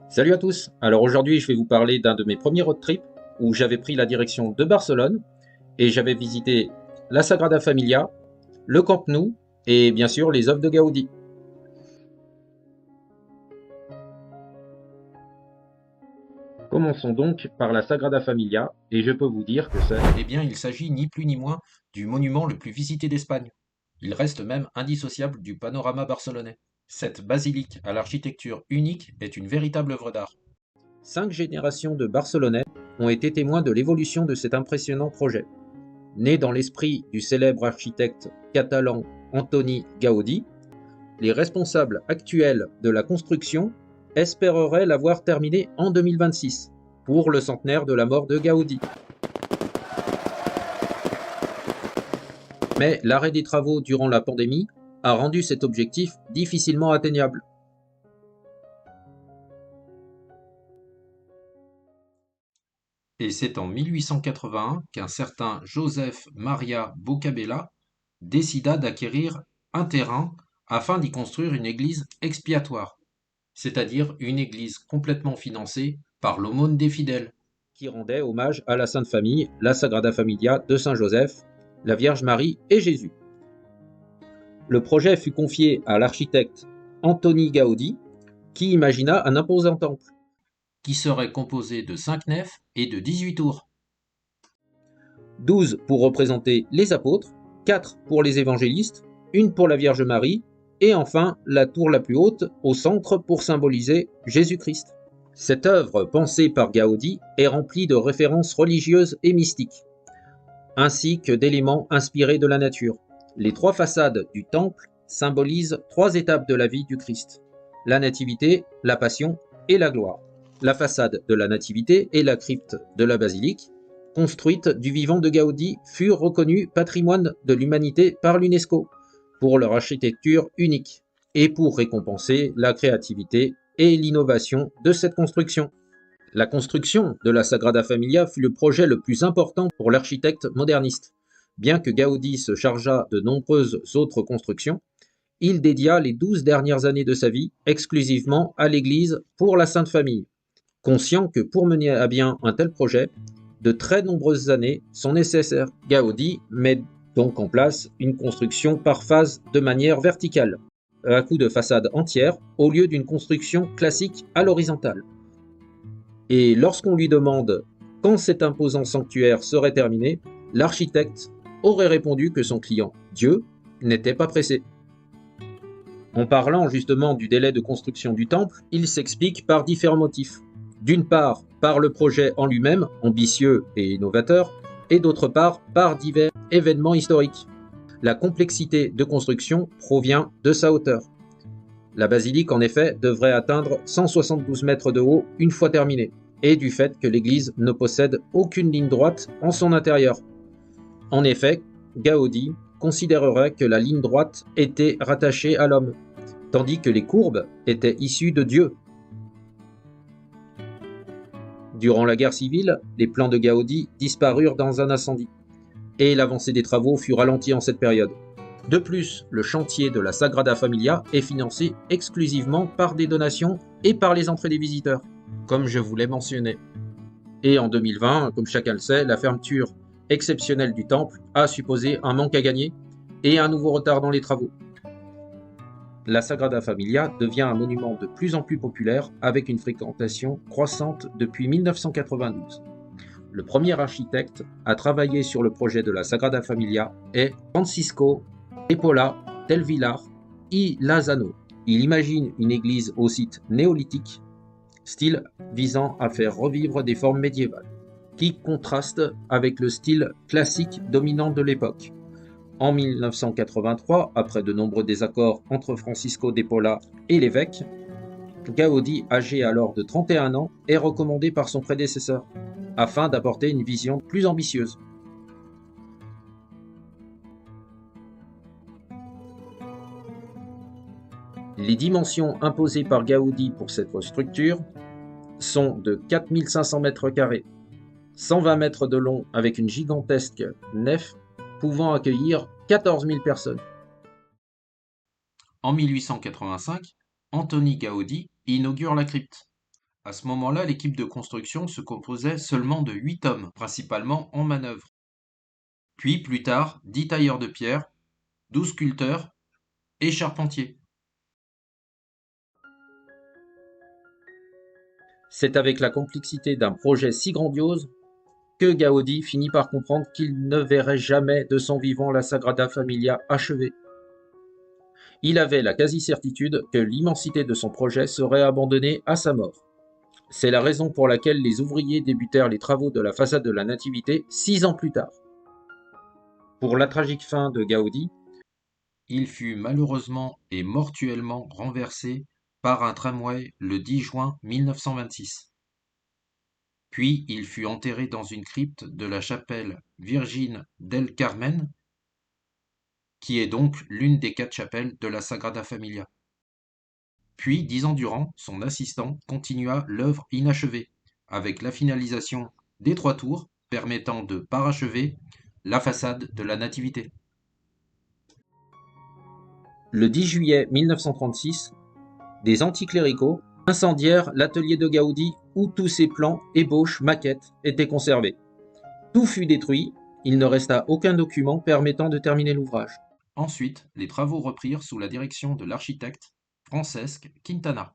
Salut à tous. Alors aujourd'hui, je vais vous parler d'un de mes premiers road trips où j'avais pris la direction de Barcelone et j'avais visité la Sagrada Familia, le Camp Nou et bien sûr les œuvres de Gaudi. Commençons donc par la Sagrada Familia et je peux vous dire que c'est... Eh bien, il s'agit ni plus ni moins du monument le plus visité d'Espagne. Il reste même indissociable du panorama barcelonais. Cette basilique à l'architecture unique est une véritable œuvre d'art. 5 générations de Barcelonais ont été témoins de l'évolution de cet impressionnant projet. Né dans l'esprit du célèbre architecte catalan Antoni Gaudí, les responsables actuels de la construction espéreraient l'avoir terminé en 2026, pour le centenaire de la mort de Gaudí. Mais l'arrêt des travaux durant la pandémie a rendu cet objectif difficilement atteignable. Et c'est en 1881 qu'un certain Joseph Maria Bocabella décida d'acquérir un terrain afin d'y construire une église expiatoire, c'est-à-dire une église complètement financée par l'aumône des fidèles, qui rendait hommage à la Sainte Famille, la Sagrada Familia de Saint Joseph, la Vierge Marie et Jésus. Le projet fut confié à l'architecte Antoni Gaudí, qui imagina un imposant temple, qui serait composé de 5 nefs et de 18 tours. 12 pour représenter les apôtres, 4 pour les évangélistes, une pour la Vierge Marie, et enfin la tour la plus haute au centre pour symboliser Jésus-Christ. Cette œuvre pensée par Gaudi est remplie de références religieuses et mystiques, ainsi que d'éléments inspirés de la nature. Les 3 façades du temple symbolisent 3 étapes de la vie du Christ: la nativité, la passion et la gloire. La façade de la nativité et la crypte de la basilique, construite du vivant de Gaudi, furent reconnus patrimoine de l'humanité par l'UNESCO pour leur architecture unique et pour récompenser la créativité et l'innovation de cette construction. La construction de la Sagrada Familia fut le projet le plus important pour l'architecte moderniste. Bien que Gaudi se chargeât de nombreuses autres constructions, il dédia les 12 dernières années de sa vie exclusivement à l'Église pour la Sainte Famille, conscient que pour mener à bien un tel projet, de très nombreuses années sont nécessaires. Gaudi met donc en place une construction par phase de manière verticale, à coup de façade entière, au lieu d'une construction classique à l'horizontale. Et lorsqu'on lui demande quand cet imposant sanctuaire serait terminé, l'architecte aurait répondu que son client, Dieu, n'était pas pressé. En parlant justement du délai de construction du temple, il s'explique par différents motifs. D'une part, par le projet en lui-même, ambitieux et innovateur, et d'autre part, par divers événements historiques. La complexité de construction provient de sa hauteur. La basilique, en effet, devrait atteindre 172 mètres de haut une fois terminée, et du fait que l'église ne possède aucune ligne droite en son intérieur. En effet, Gaudi considérerait que la ligne droite était rattachée à l'homme, tandis que les courbes étaient issues de Dieu. Durant la guerre civile, les plans de Gaudi disparurent dans un incendie, et l'avancée des travaux fut ralentie en cette période. De plus, le chantier de la Sagrada Familia est financé exclusivement par des donations et par les entrées des visiteurs, comme je vous l'ai mentionné. Et en 2020, comme chacun le sait, la fermeture exceptionnelle du temple a supposé un manque à gagner et un nouveau retard dans les travaux. La Sagrada Familia devient un monument de plus en plus populaire avec une fréquentation croissante depuis 1992. Le premier architecte à travailler sur le projet de la Sagrada Familia est Francisco de Paula del Villar y Lázano. Il imagine une église au site néolithique, style visant à faire revivre des formes médiévales, qui contraste avec le style classique dominant de l'époque. En 1983, après de nombreux désaccords entre Francisco de Paula et l'évêque, Gaudi, âgé alors de 31 ans, est recommandé par son prédécesseur, afin d'apporter une vision plus ambitieuse. Les dimensions imposées par Gaudi pour cette structure sont de 4500 mètres carrés, 120 mètres de long avec une gigantesque nef pouvant accueillir 14 000 personnes. En 1885, Antoni Gaudi inaugure la crypte. À ce moment-là, l'équipe de construction se composait seulement de 8 hommes, principalement en manœuvre. Puis, plus tard, 10 tailleurs de pierre, 12 sculpteurs et charpentiers. C'est avec la complexité d'un projet si grandiose que Gaudi finit par comprendre qu'il ne verrait jamais de son vivant la Sagrada Familia achevée. Il avait la quasi-certitude que l'immensité de son projet serait abandonnée à sa mort. C'est la raison pour laquelle les ouvriers débutèrent les travaux de la façade de la Nativité 6 ans plus tard. Pour la tragique fin de Gaudi, Il fut malheureusement et mortuellement renversé par un tramway le 10 juin 1926. Puis il fut enterré dans une crypte de la chapelle Virgin del Carmen, qui est donc l'une des 4 chapelles de la Sagrada Familia. Puis, 10 ans durant, son assistant continua l'œuvre inachevée, avec la finalisation des 3 tours permettant de parachever la façade de la Nativité. le 10 juillet 1936, des anticléricaux incendièrent l'atelier de Gaudi où tous ses plans, ébauches, maquettes étaient conservés. Tout fut détruit, il ne resta aucun document permettant de terminer l'ouvrage. Ensuite, les travaux reprirent sous la direction de l'architecte Francesc Quintana.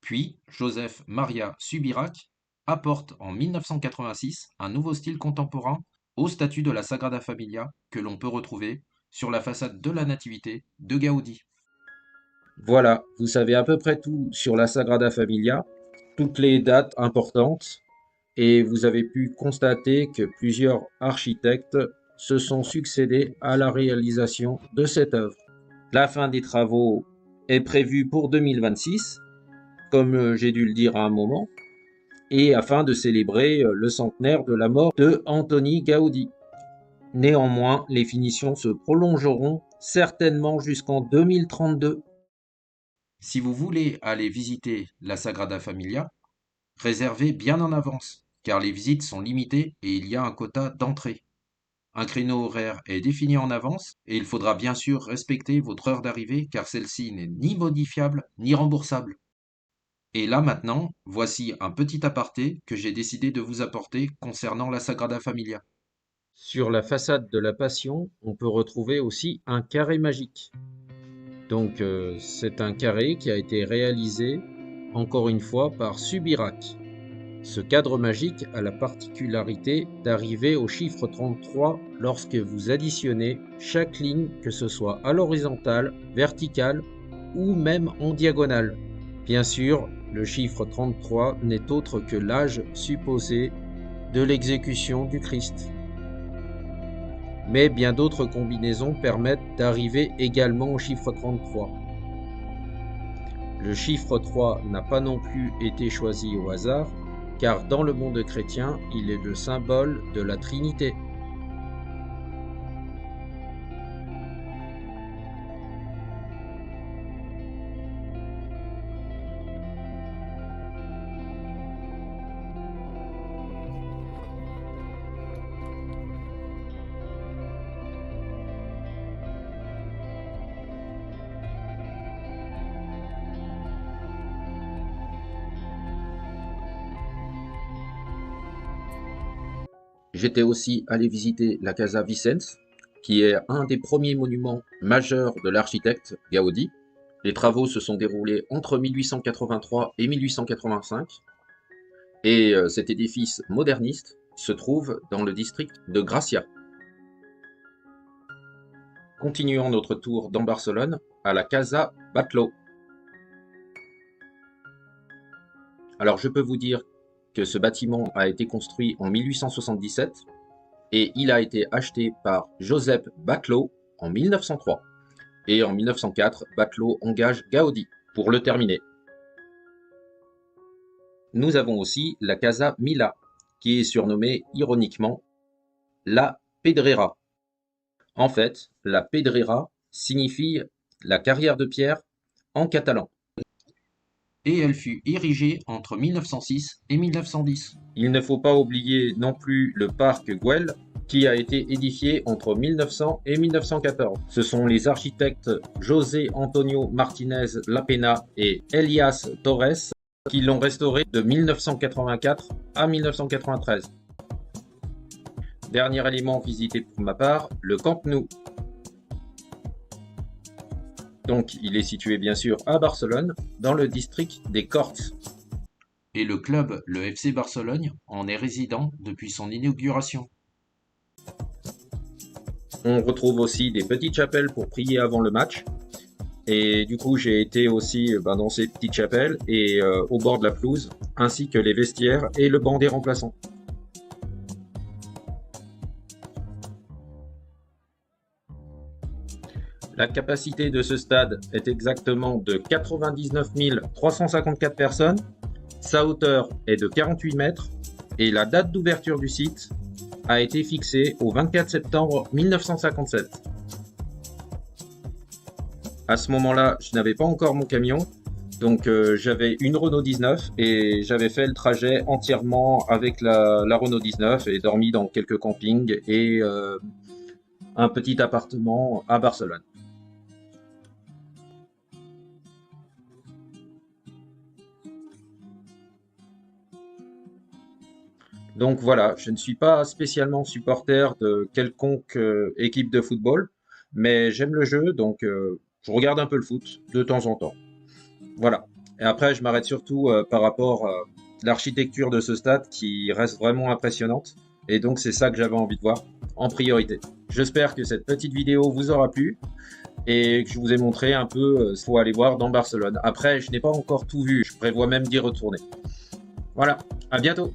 Puis, Joseph Maria Subirac apporte en 1986 un nouveau style contemporain au statut de la Sagrada Familia que l'on peut retrouver sur la façade de la Nativité de Gaudi. Voilà, vous savez à peu près tout sur la Sagrada Familia, toutes les dates importantes, et vous avez pu constater que plusieurs architectes se sont succédés à la réalisation de cette œuvre. La fin des travaux est prévue pour 2026, comme j'ai dû le dire à un moment, et afin de célébrer le centenaire de la mort de Antoni Gaudi. Néanmoins, les finitions se prolongeront certainement jusqu'en 2032. Si vous voulez aller visiter la Sagrada Familia, réservez bien en avance, car les visites sont limitées et il y a un quota d'entrée. Un créneau horaire est défini en avance et il faudra bien sûr respecter votre heure d'arrivée car celle-ci n'est ni modifiable ni remboursable. Et là maintenant, voici un petit aparté que j'ai décidé de vous apporter concernant la Sagrada Familia. Sur la façade de la Passion, on peut retrouver aussi un carré magique. Donc c'est un carré qui a été réalisé encore une fois par Subirac. Ce cadre magique a la particularité d'arriver au chiffre 33 lorsque vous additionnez chaque ligne, que ce soit à l'horizontale, verticale ou même en diagonale. Bien sûr, le chiffre 33 n'est autre que l'âge supposé de l'exécution du Christ. Mais bien d'autres combinaisons permettent d'arriver également au chiffre 33. Le chiffre 3 n'a pas non plus été choisi au hasard, car dans le monde chrétien, il est le symbole de la Trinité. J'étais aussi allé visiter la Casa Vicens, qui est un des premiers monuments majeurs de l'architecte Gaudi. Les travaux se sont déroulés entre 1883 et 1885, et cet édifice moderniste se trouve dans le district de Gracia. Continuons notre tour dans Barcelone à la Casa Batlló. Alors je peux vous dire que ce bâtiment a été construit en 1877 et il a été acheté par Josep Batlló en 1903. Et en 1904, Batlló engage Gaudi pour le terminer. Nous avons aussi la Casa Milà, qui est surnommée ironiquement la Pedrera. En fait, la Pedrera signifie la carrière de pierre en catalan. Et elle fut érigée entre 1906 et 1910. Il ne faut pas oublier non plus le parc Güell, qui a été édifié entre 1900 et 1914. Ce sont les architectes José Antonio Martinez Lapena et Elias Torres qui l'ont restauré de 1984 à 1993. Dernier élément visité pour ma part, le Camp Nou. Donc, il est situé bien sûr à Barcelone, dans le district des Corts. Et le club, le FC Barcelone, en est résident depuis son inauguration. On retrouve aussi des petites chapelles pour prier avant le match. Et du coup, j'ai été aussi dans ces petites chapelles et au bord de la pelouse, ainsi que les vestiaires et le banc des remplaçants. La capacité de ce stade est exactement de 99 354 personnes. Sa hauteur est de 48 mètres et la date d'ouverture du site a été fixée au 24 septembre 1957. À ce moment-là, je n'avais pas encore mon camion, donc j'avais une Renault 19 et j'avais fait le trajet entièrement avec la Renault 19 et dormi dans quelques campings et un petit appartement à Barcelone. Donc voilà, je ne suis pas spécialement supporter de quelconque équipe de football, mais j'aime le jeu, donc je regarde un peu le foot de temps en temps. Voilà. Et après, je m'arrête surtout par rapport à l'architecture de ce stade qui reste vraiment impressionnante. Et donc, c'est ça que j'avais envie de voir en priorité. J'espère que cette petite vidéo vous aura plu et que je vous ai montré un peu ce qu'il faut aller voir dans Barcelone. Après, je n'ai pas encore tout vu, je prévois même d'y retourner. Voilà, à bientôt!